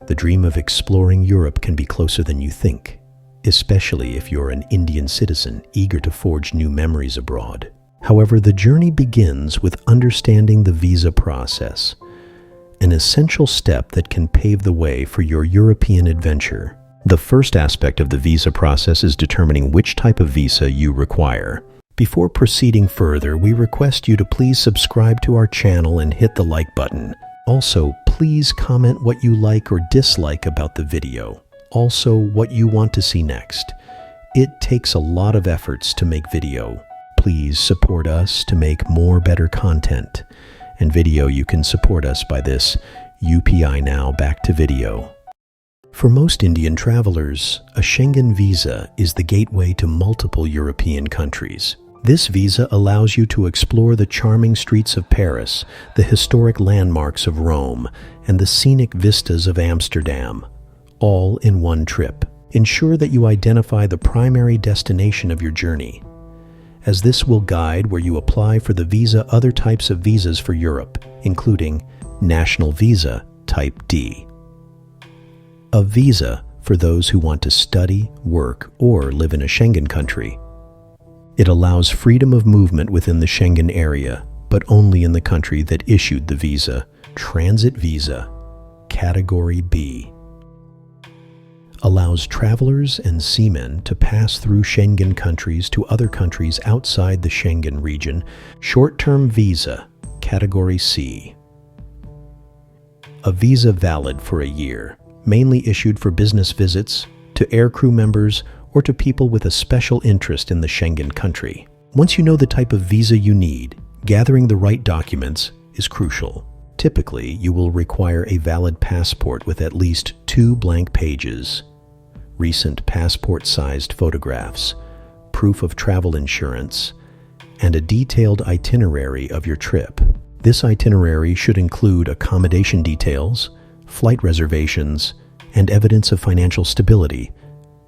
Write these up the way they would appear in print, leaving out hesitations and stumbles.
The dream of exploring Europe can be closer than you think, especially if you're an Indian citizen eager to forge new memories abroad. However, the journey begins with understanding the visa process, an essential step that can pave the way for your European adventure. The first aspect of the visa process is determining which type of visa you require. Before proceeding further, we request you to please subscribe to our channel and hit the like button. Also, please comment what you like or dislike about the video. Also, what you want to see next. It takes a lot of efforts to make video. Please support us to make more better content. And video, you can support us by this UPI Now. Back to video. For most Indian travelers, a Schengen visa is the gateway to multiple European countries. This visa allows you to explore the charming streets of Paris, the historic landmarks of Rome, and the scenic vistas of Amsterdam, all in one trip. Ensure that you identify the primary destination of your journey, as this will guide where you apply for the visa. Other types of visas for Europe, including National Visa Type D, a visa for those who want to study, work, or live in a Schengen country. It allows freedom of movement within the Schengen area, but only in the country that issued the visa. Transit Visa Category B allows travelers and seamen to pass through Schengen countries to other countries outside the Schengen region. Short-term Visa Category C, a visa valid for a year, mainly issued for business visits, to aircrew members, or to people with a special interest in the Schengen country. Once you know the type of visa you need, gathering the right documents is crucial. Typically, you will require a valid passport with at least 2 blank pages, recent passport-sized photographs, proof of travel insurance, and a detailed itinerary of your trip. This itinerary should include accommodation details, flight reservations, and evidence of financial stability,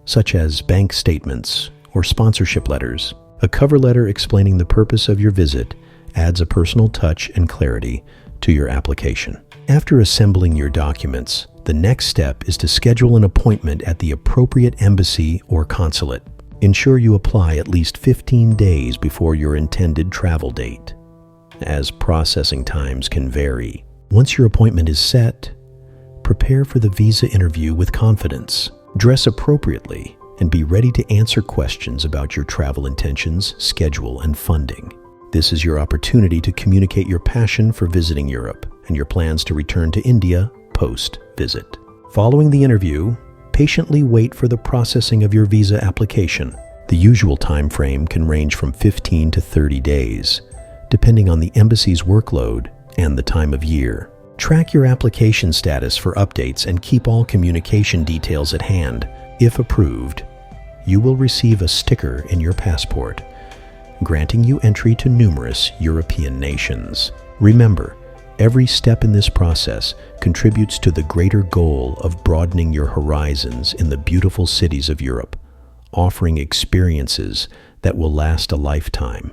such as bank statements or sponsorship letters. A cover letter explaining the purpose of your visit adds a personal touch and clarity to your application. After assembling your documents, the next step is to schedule an appointment at the appropriate embassy or consulate. Ensure you apply at least 15 days before your intended travel date, as processing times can vary. Once your appointment is set, prepare for the visa interview with confidence. Dress appropriately and be ready to answer questions about your travel intentions, schedule, and funding. This is your opportunity to communicate your passion for visiting Europe and your plans to return to India post-visit. Following the interview, patiently wait for the processing of your visa application. The usual time frame can range from 15 to 30 days, depending on the embassy's workload and the time of year. Track your application status for updates and keep all communication details at hand. If approved, you will receive a sticker in your passport, granting you entry to numerous European nations. Remember, every step in this process contributes to the greater goal of broadening your horizons in the beautiful cities of Europe, offering experiences that will last a lifetime.